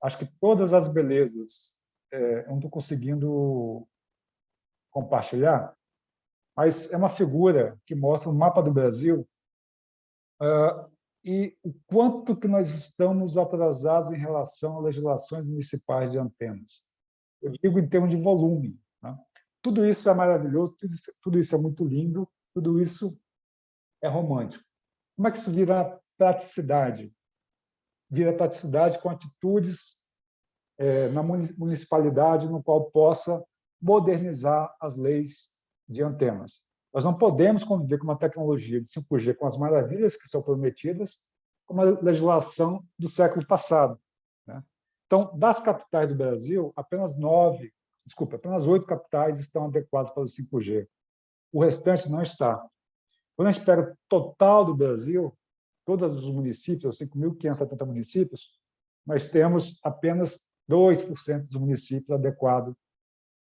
Acho que todas as belezas eu não estou conseguindo compartilhar, mas é uma figura que mostra o mapa do Brasil e o quanto que nós estamos atrasados em relação a legislações municipais de antenas. Eu digo em termos de volume. Tá? Tudo isso é maravilhoso, tudo isso é muito lindo, tudo isso é romântico. Como é que isso vira praticidade? Vira praticidade com atitudes na municipalidade no qual possa modernizar as leis de antenas. Nós não podemos conviver com uma tecnologia de 5G com as maravilhas que são prometidas com uma legislação do século passado. Né? Então, das capitais do Brasil, apenas 8 capitais estão adequadas para o 5G. O restante não está. Quando a gente pega o total do Brasil, todos os municípios, 5.570 municípios, nós temos apenas 2% dos municípios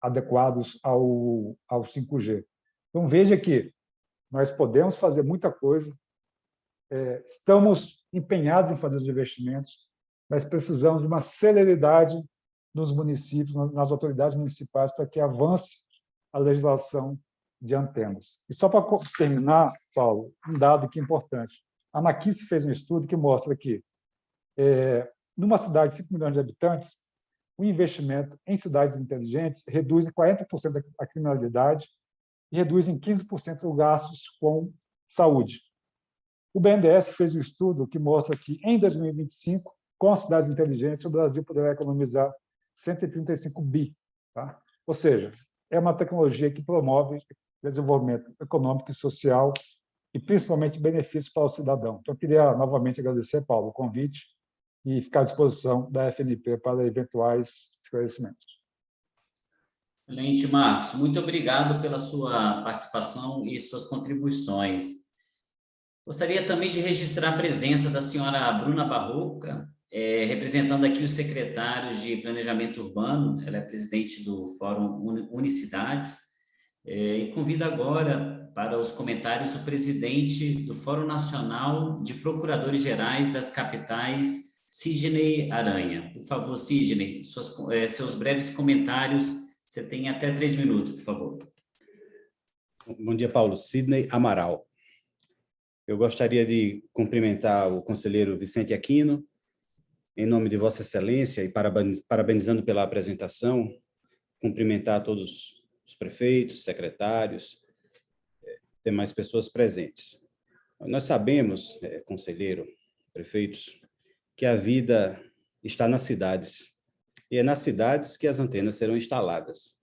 adequados ao 5G. Então, veja que nós podemos fazer muita coisa, estamos empenhados em fazer os investimentos, mas precisamos de uma celeridade nos municípios, nas autoridades municipais, para que avance a legislação de antenas. E só para terminar, Paulo, um dado que é importante. A McKinsey fez um estudo que mostra que, numa cidade de 5 milhões de habitantes, o investimento em cidades inteligentes reduz em 40% a criminalidade e reduz em 15% os gastos com saúde. O BNDES fez um estudo que mostra que, em 2025, com as cidades inteligentes, o Brasil poderá economizar 135 bi. Tá? Ou seja, é uma tecnologia que promove desenvolvimento econômico e social e, principalmente, benefícios para o cidadão. Então, eu queria novamente agradecer, Paulo, o convite e ficar à disposição da FNP para eventuais esclarecimentos. Excelente, Marcos. Muito obrigado pela sua participação e suas contribuições. Gostaria também de registrar a presença da senhora Bruna Barroca, representando aqui os secretários de Planejamento Urbano. Ela é presidente do Fórum Unicidades. E convido agora para os comentários o presidente do Fórum Nacional de Procuradores Gerais das Capitais, Sidney Aranha. Por favor, Sidney, seus breves comentários. Você tem até 3 minutos, por favor. Bom dia, Paulo. Sidney Amaral. Eu gostaria de cumprimentar o conselheiro Vicente Aquino, em nome de Vossa Excelência, e parabenizando pela apresentação, cumprimentar todos os prefeitos, secretários, demais pessoas presentes. Nós sabemos, conselheiro, prefeitos, que a vida está nas cidades, e é nas cidades que as antenas serão instaladas.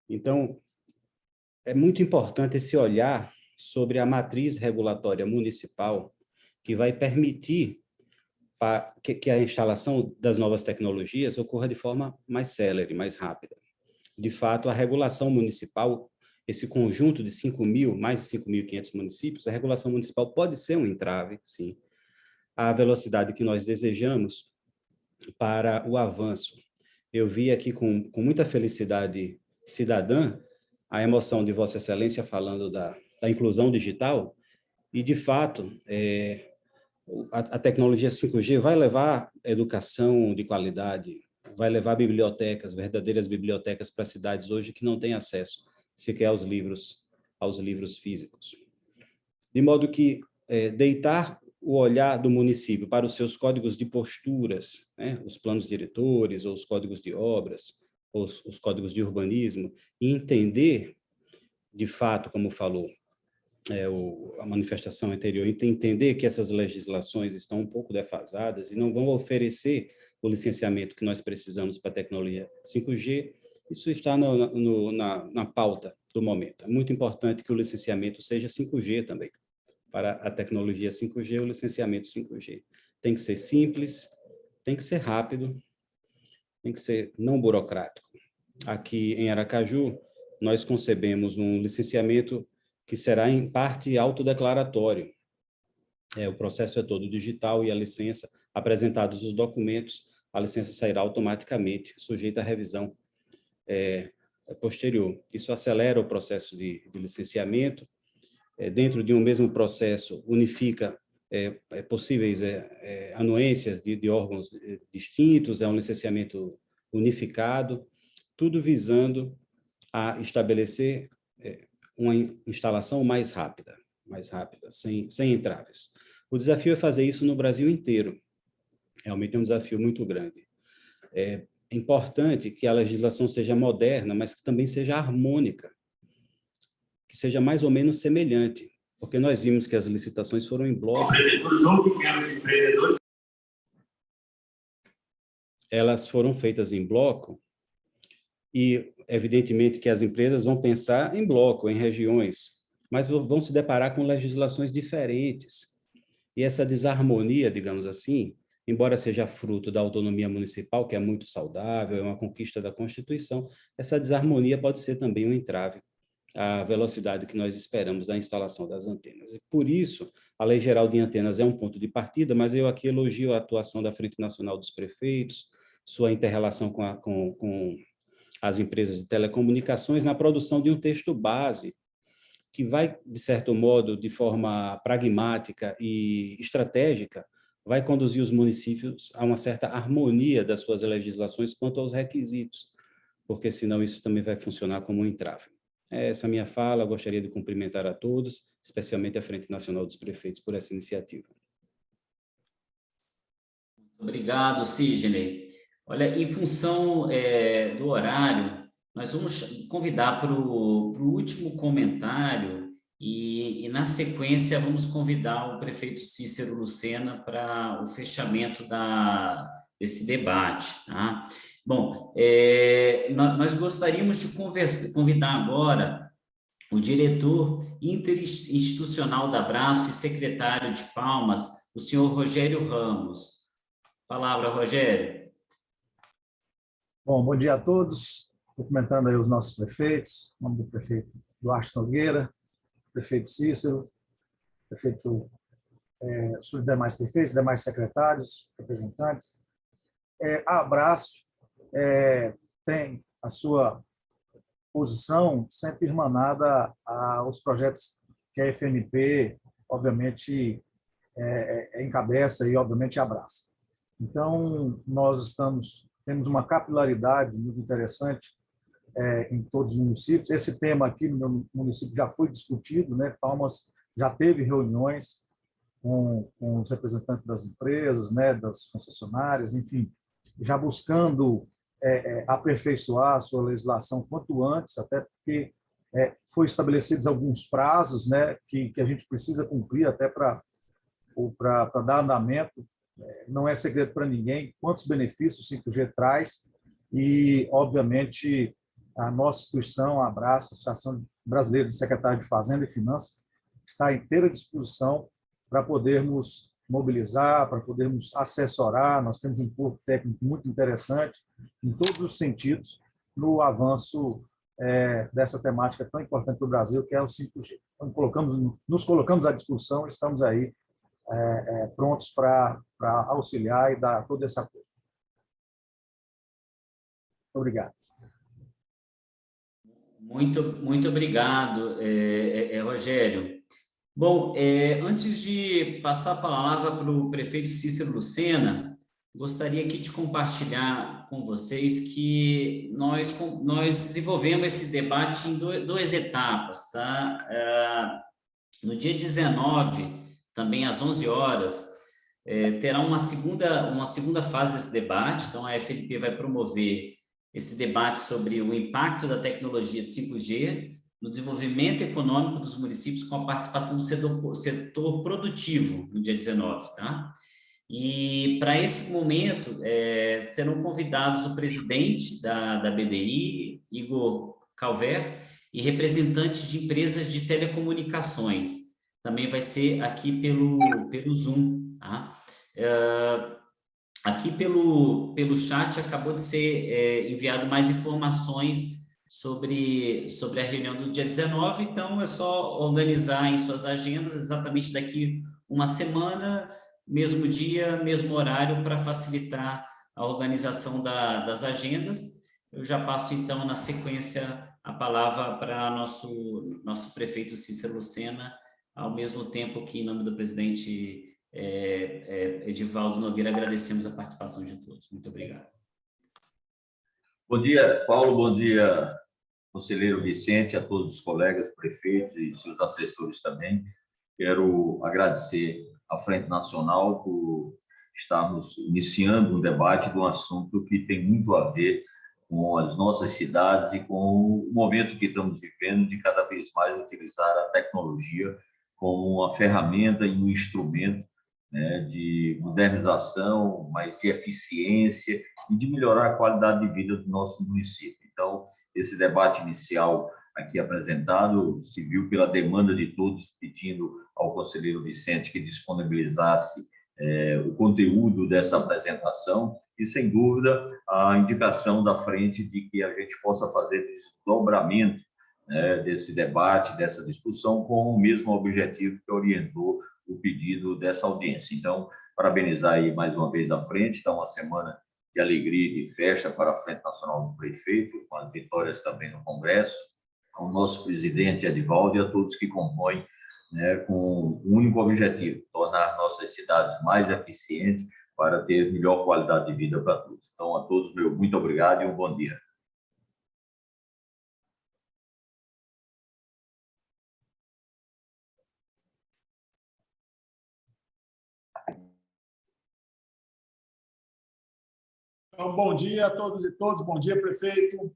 Então, é muito importante esse olhar sobre a matriz regulatória municipal que vai permitir que a instalação das novas tecnologias ocorra de forma mais célere, mais rápida. De fato, a regulação municipal, esse conjunto de mais de 5.500 municípios, a regulação municipal pode ser um entrave, sim, à velocidade que nós desejamos para o avanço. Eu vi aqui com muita felicidade cidadã a emoção de Vossa Excelência falando da inclusão digital, e, de fato, a tecnologia 5G vai levar educação de qualidade, vai levar bibliotecas, verdadeiras bibliotecas para cidades hoje que não têm acesso sequer aos livros físicos. De modo que deitar o olhar do município para os seus códigos de posturas, né, os planos diretores, ou os códigos de obras, ou os códigos de urbanismo, e entender, de fato, como falou, a manifestação anterior, entender que essas legislações estão um pouco defasadas e não vão oferecer o licenciamento que nós precisamos para a tecnologia 5G, isso está na pauta do momento. É muito importante que o licenciamento seja 5G também. Para a tecnologia 5G, o licenciamento 5G tem que ser simples, tem que ser rápido, tem que ser não burocrático. Aqui em Aracaju, nós concebemos um licenciamento que será, em parte, autodeclaratório. O processo é todo digital e a licença, apresentados os documentos, a licença sairá automaticamente, sujeita à revisão posterior. Isso acelera o processo de licenciamento. Dentro de um mesmo processo, unifica possíveis anuências de órgãos distintos, é um licenciamento unificado, tudo visando a estabelecer uma instalação mais rápida, sem entraves. O desafio é fazer isso no Brasil inteiro. Realmente é um desafio muito grande. É importante que a legislação seja moderna, mas que também seja harmônica, que seja mais ou menos semelhante, porque nós vimos que as licitações foram em bloco. Empreendedores ou pequenos empreendedores. Elas foram feitas em bloco e, evidentemente, que as empresas vão pensar em bloco, em regiões, mas vão se deparar com legislações diferentes. E essa desarmonia, digamos assim, embora seja fruto da autonomia municipal, que é muito saudável, é uma conquista da Constituição, essa desarmonia pode ser também um entrave à velocidade que nós esperamos da instalação das antenas. E, por isso, a Lei Geral de Antenas é um ponto de partida, mas eu aqui elogio a atuação da Frente Nacional dos Prefeitos, sua inter-relação com as empresas de telecomunicações na produção de um texto base que vai, de certo modo, de forma pragmática e estratégica, vai conduzir os municípios a uma certa harmonia das suas legislações quanto aos requisitos, porque senão isso também vai funcionar como um entrave. Essa é a minha fala, eu gostaria de cumprimentar a todos, especialmente a Frente Nacional dos Prefeitos, por essa iniciativa. Obrigado, Sidney. Olha, em função do horário, nós vamos convidar para o último comentário e, na sequência, vamos convidar o prefeito Cícero Lucena para o fechamento desse debate. Tá? Bom, nós gostaríamos de convidar agora o diretor interinstitucional da Abrasf e secretário de Palmas, o senhor Rogério Ramos. Palavra, Rogério. Bom dia a todos. Cumprimentando aí os nossos prefeitos, em nome do prefeito Duarte Nogueira, prefeito Cícero, os demais prefeitos, demais secretários, representantes. A Abrasf tem a sua posição sempre irmanada aos projetos que a FNP, obviamente, encabeça e, obviamente, abraça. Então, nós temos uma capilaridade muito interessante em todos os municípios. Esse tema aqui no meu município já foi discutido, né? Palmas já teve reuniões com os representantes das empresas, né? Das concessionárias, enfim, já buscando aperfeiçoar a sua legislação quanto antes, até porque foi estabelecidos alguns prazos, né? Que a gente precisa cumprir até para dar andamento. Não é segredo para ninguém quantos benefícios o 5G traz e, obviamente, a nossa instituição, a Abrasf, a Associação Brasileira de Secretários de Fazenda e Finanças, está à inteira disposição para podermos mobilizar, para podermos assessorar. Nós temos um corpo técnico muito interessante, em todos os sentidos, no avanço dessa temática tão importante para o Brasil, que é o 5G. Então, nos colocamos à disposição, estamos aí prontos para auxiliar e dar todo esse apoio. Obrigado. Muito obrigado, Rogério. Bom, antes de passar a palavra para o prefeito Cícero Lucena, gostaria aqui de compartilhar com vocês que nós desenvolvemos esse debate em duas etapas. Tá? No dia 19, também às 11 horas, terá uma segunda fase desse debate. Então, a FNP vai promover esse debate sobre o impacto da tecnologia de 5G no desenvolvimento econômico dos municípios com a participação do setor produtivo, no dia 19, tá? E, para esse momento, serão convidados o presidente da BDI, Igor Calver, e representantes de empresas de telecomunicações. Também vai ser aqui pelo Zoom, tá? Aqui pelo chat acabou de ser enviado mais informações sobre a reunião do dia 19, então é só organizar em suas agendas exatamente daqui uma semana, mesmo dia, mesmo horário, para facilitar a organização das agendas. Eu já passo, então, na sequência, a palavra para nosso prefeito Cícero Lucena, ao mesmo tempo que, em nome do presidente Edivaldo Nogueira, agradecemos a participação de todos. Muito obrigado. Bom dia, Paulo. Bom dia, conselheiro Vicente, a todos os colegas, prefeitos e seus assessores também. Quero agradecer à Frente Nacional por estarmos iniciando um debate de um assunto que tem muito a ver com as nossas cidades e com o momento que estamos vivendo de cada vez mais utilizar a tecnologia como uma ferramenta e um instrumento, né, de modernização, mas de eficiência e de melhorar a qualidade de vida do nosso município. Então, esse debate inicial aqui apresentado se viu pela demanda de todos, pedindo ao conselheiro Vicente que disponibilizasse o conteúdo dessa apresentação e, sem dúvida, a indicação da frente de que a gente possa fazer desdobramento, né, desse debate, dessa discussão, com o mesmo objetivo que orientou o pedido dessa audiência. Então, parabenizar aí mais uma vez a frente. Está uma semana de alegria e de festa para a Frente Nacional do Prefeito, com as vitórias também no Congresso, ao nosso presidente Edivaldo e a todos que compõem, né, com um único objetivo: tornar nossas cidades mais eficientes para ter melhor qualidade de vida para todos. Então, a todos, meu muito obrigado e um bom dia. Então, bom dia a todos e todas. Bom dia, prefeito.